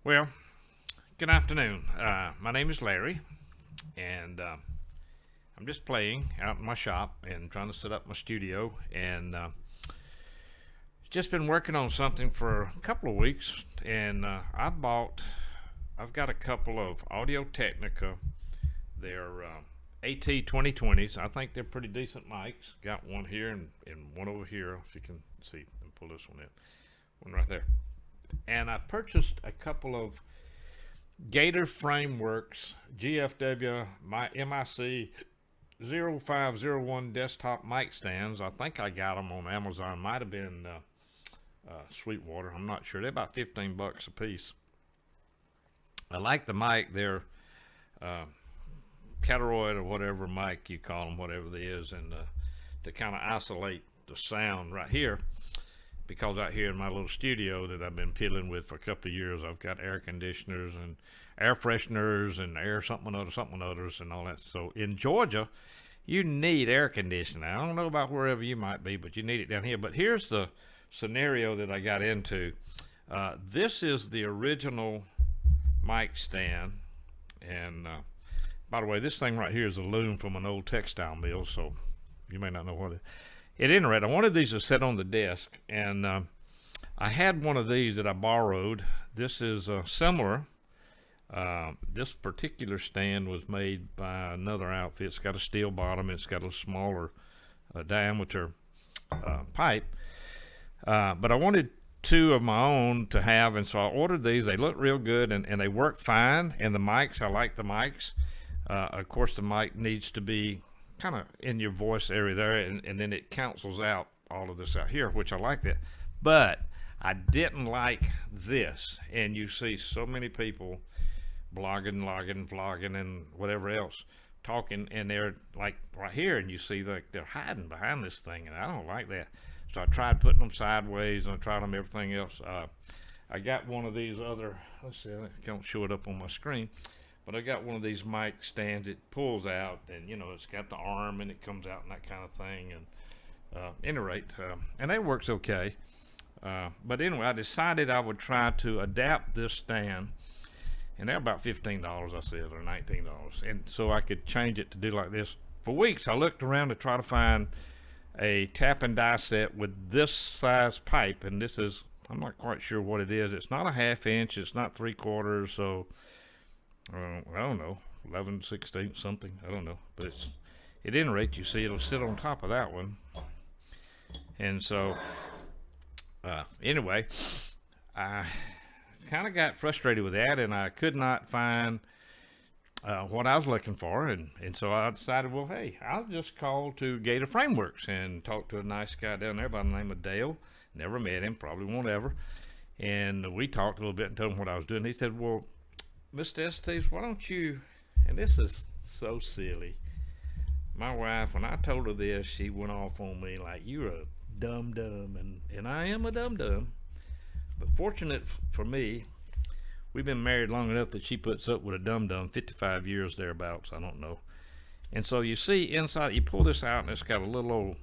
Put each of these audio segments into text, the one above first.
Well, good afternoon. My name is Larry, and I'm just playing out in my shop and trying to set up my studio. And just been working on something for a couple of weeks, and I've got a couple of Audio-Technica. They're AT2020s. I think they're pretty decent mics. Got one here and one over here, if you can see. And pull this one in. One right there. And I purchased a couple of Gator Frameworks GFW MIC 0501 desktop mic stands. I think I got them on Amazon. Might have been Sweetwater. I'm not sure. They're about 15 bucks a piece. I like the mic. They're Catoroid or whatever mic you call them, whatever it is, and to kind of isolate the sound right here. Because out here in my little studio that I've been piddling with for a couple of years, I've got air conditioners and air fresheners and air something others and all that. So in Georgia, you need air conditioning. I don't know about wherever you might be, but you need it down here. But here's the scenario that I got into. This is the original mic stand. And by the way, this thing right here is a loom from an old textile mill, so you may not know what it is. At any rate, I wanted these to sit on the desk, and I had one of these that I borrowed. This is similar. This particular stand was made by another outfit. It's got a steel bottom. It's got a smaller diameter pipe. But I wanted two of my own to have, and so I ordered these. They look real good, and they work fine. And the mics, I like the mics. Of course, the mic needs to be kind of in your voice area there, and then it cancels out all of this out here, which I like that. But I didn't like this, and you see so many people blogging, logging, vlogging, and whatever else talking, and they're like right here, and you see like they're hiding behind this thing, and I don't like that. So I tried putting them sideways, and I tried them everything else. I got one of these other, let's see, I can't show it up on my screen, but I got one of these mic stands. It pulls out, and it's got the arm, and it comes out and that kind of thing. And at any rate, and that works okay. But anyway, I decided I would try to adapt this stand, and they're about $15, I said, or $19, and so I could change it to do like this. For weeks, I looked around to try to find a tap and die set with this size pipe, and this is, I'm not quite sure what it is. It's not a 1/2 inch. It's not 3/4. So I don't know, 11/16 something, I don't know, but it's, at any rate, you see it'll sit on top of that one. And so anyway, I kind of got frustrated with that, and I could not find what I was looking for, and so I decided, well, hey, I'll just call to Gator Frameworks and talk to a nice guy down there by the name of Dale. Never met him, probably won't ever. And we talked a little bit and told him what I was doing. He said, well, Mr. Estes, why don't you, and this is so silly. My wife, when I told her this, she went off on me like, you're a dum-dum, and I am a dum-dum. But fortunate for me, we've been married long enough that she puts up with a dum-dum, 55 years thereabouts, I don't know. And so you see inside, you pull this out, and it's got a little old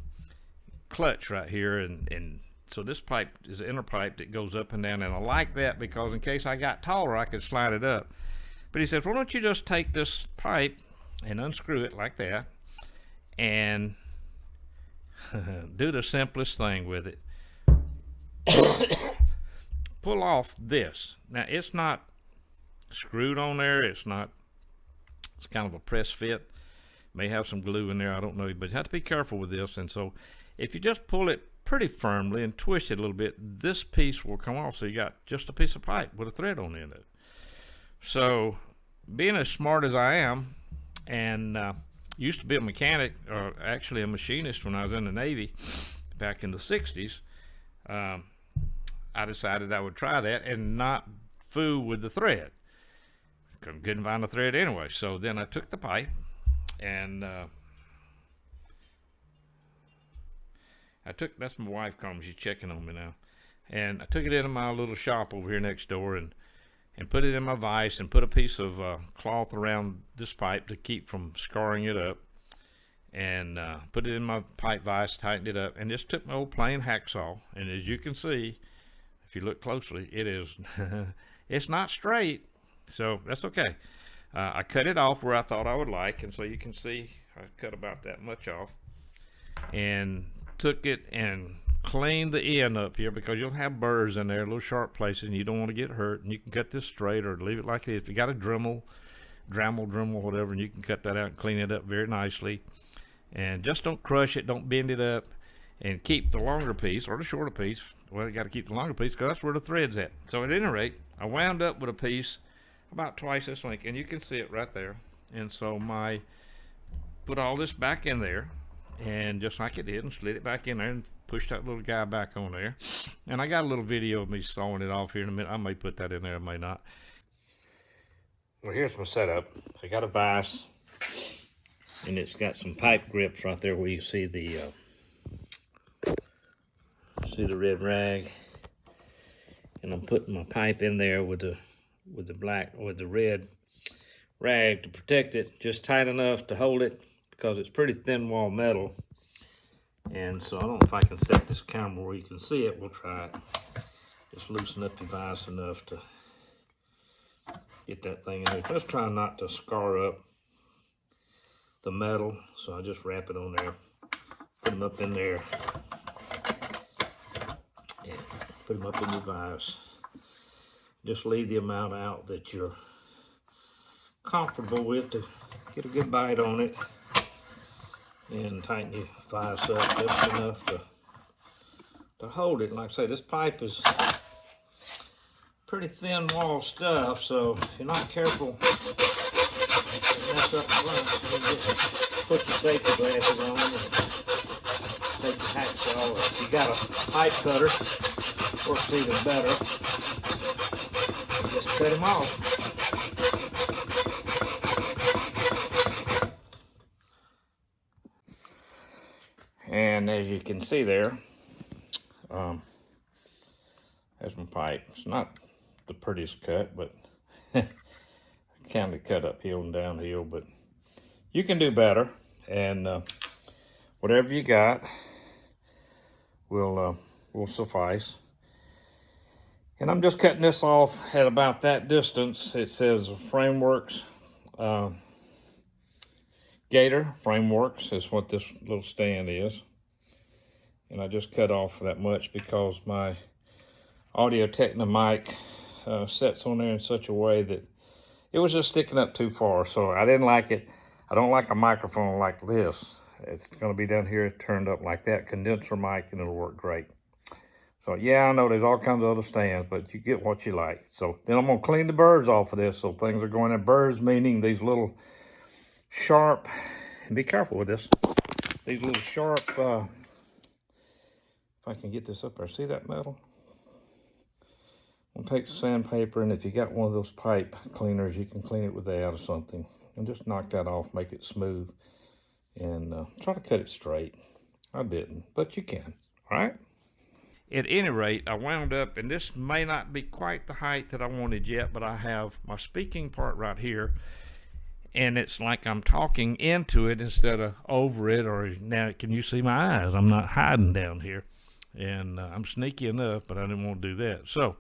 clutch right here, and so this pipe is an inner pipe that goes up and down, and I like that because in case I got taller, I could slide it up. But he said, why don't you just take this pipe and unscrew it like that and do the simplest thing with it. Pull off this. Now, it's not screwed on there. It's kind of a press fit. May have some glue in there, I don't know, but you have to be careful with this. And so if you just pull it pretty firmly and twist it a little bit, this piece will come off, so you got just a piece of pipe with a thread on the end of it. So being as smart as I am, and used to be a mechanic, or actually a machinist when I was in the Navy back in the 60s, I decided I would try that and not fool with the thread. Couldn't find the thread anyway, so then I took the pipe and that's my wife calling me, she's checking on me now, and I took it into my little shop over here next door and put it in my vise and put a piece of cloth around this pipe to keep from scarring it up, and put it in my pipe vise, tightened it up, and just took my old plain hacksaw, and as you can see, if you look closely, it is It's not straight, so that's okay. I cut it off where I thought I would like, and so you can see I cut about that much off, and took it and cleaned the end up here, because you'll have burrs in there, little sharp places, and you don't want to get hurt. And you can cut this straight or leave it like it is. If you got a Dremel, whatever, and you can cut that out and clean it up very nicely. And just don't crush it, don't bend it up, and keep the longer piece or the shorter piece. Well, you got to keep the longer piece because that's where the thread's at. So at any rate, I wound up with a piece about twice this length, and you can see it right there. And so put all this back in there, and just like it did, and slid it back in there and pushed that little guy back on there. And I got a little video of me sawing it off here in a minute. I may put that in there, I may not. Well, here's my setup. I got a vise, and it's got some pipe grips right there where you see the red rag. And I'm putting my pipe in there with the red rag to protect it, just tight enough to hold it, because it's pretty thin wall metal. And so I don't know if I can set this camera where you can see it. We'll try it. Just loosen up the vise enough to get that thing in there. Just try not to scar up the metal. So I just wrap it on there, put them up in there, and put them up in the vise. Just leave the amount out that you're comfortable with to get a good bite on it, and tighten your vise up just enough to hold it. Like I say, this pipe is pretty thin wall stuff, so if you're not careful, mess up the lunch. Put your safety glasses on and take the hacksaw. If you got a pipe cutter, works even better. Just cut them off. And as you can see there, there's my pipe. It's not the prettiest cut, but kind of cut uphill and downhill, but you can do better. And whatever you got will suffice. And I'm just cutting this off at about that distance. It says Frameworks, Gator Frameworks is what this little stand is. And I just cut off that much because my Audio-technica mic sets on there in such a way that it was just sticking up too far. So I didn't like it. I don't like a microphone like this. It's going to be down here turned up like that, condenser mic, and it'll work great. So yeah, I know there's all kinds of other stands, but you get what you like. So then I'm going to clean the burrs off of this. So things are going in. Burrs meaning these little sharp, and be careful with this, these little sharp, if I can get this up there, see that metal? I'll take sandpaper, and if you got one of those pipe cleaners, you can clean it with that or something, and just knock that off, make it smooth, and try to cut it straight. I didn't, but you can, all right? At any rate, I wound up, and this may not be quite the height that I wanted yet, but I have my speaking part right here, and it's like I'm talking into it instead of over it. Or now, can you see my eyes? I'm not hiding down here, and I'm sneaky enough, but I didn't want to do that. So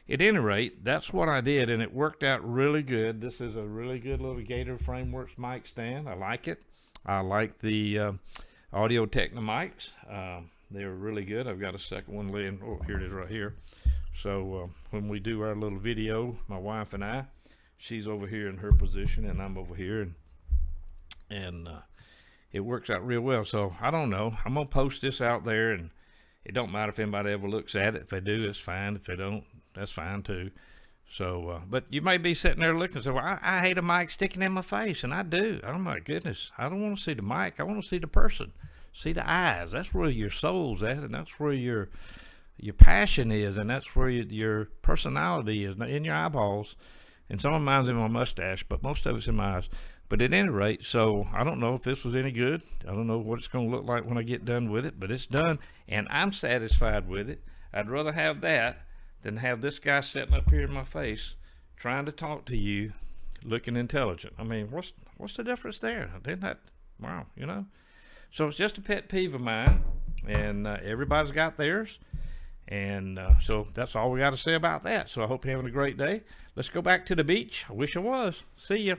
at any rate, that's what I did, and it worked out really good. This is a really good little Gator Frameworks mic stand. I like it. I like the Audio-technica mics. They're really good. I've got a second one laying. Oh, here it is right here. So when we do our little video, my wife and I, she's over here in her position, and I'm over here, and it works out real well. So I don't know. I'm gonna post this out there, and it don't matter if anybody ever looks at it. If they do, it's fine. If they don't, that's fine too. So, but you may be sitting there looking and say, well, I hate a mic sticking in my face, and I do. Oh my goodness, I don't want to see the mic. I want to see the person, see the eyes. That's where your soul's at, and that's where your passion is, and that's where your personality is, in your eyeballs. And some of mine's in my mustache, but most of it's in my eyes. But at any rate, so I don't know if this was any good. I don't know what it's going to look like when I get done with it, but it's done, and I'm satisfied with it. I'd rather have that than have this guy sitting up here in my face trying to talk to you looking intelligent. I mean, what's the difference there? Isn't that, wow, you know? So it's just a pet peeve of mine, and everybody's got theirs. And so that's all we got to say about that. So I hope you're having a great day. Let's go back to the beach. I wish I was. See ya.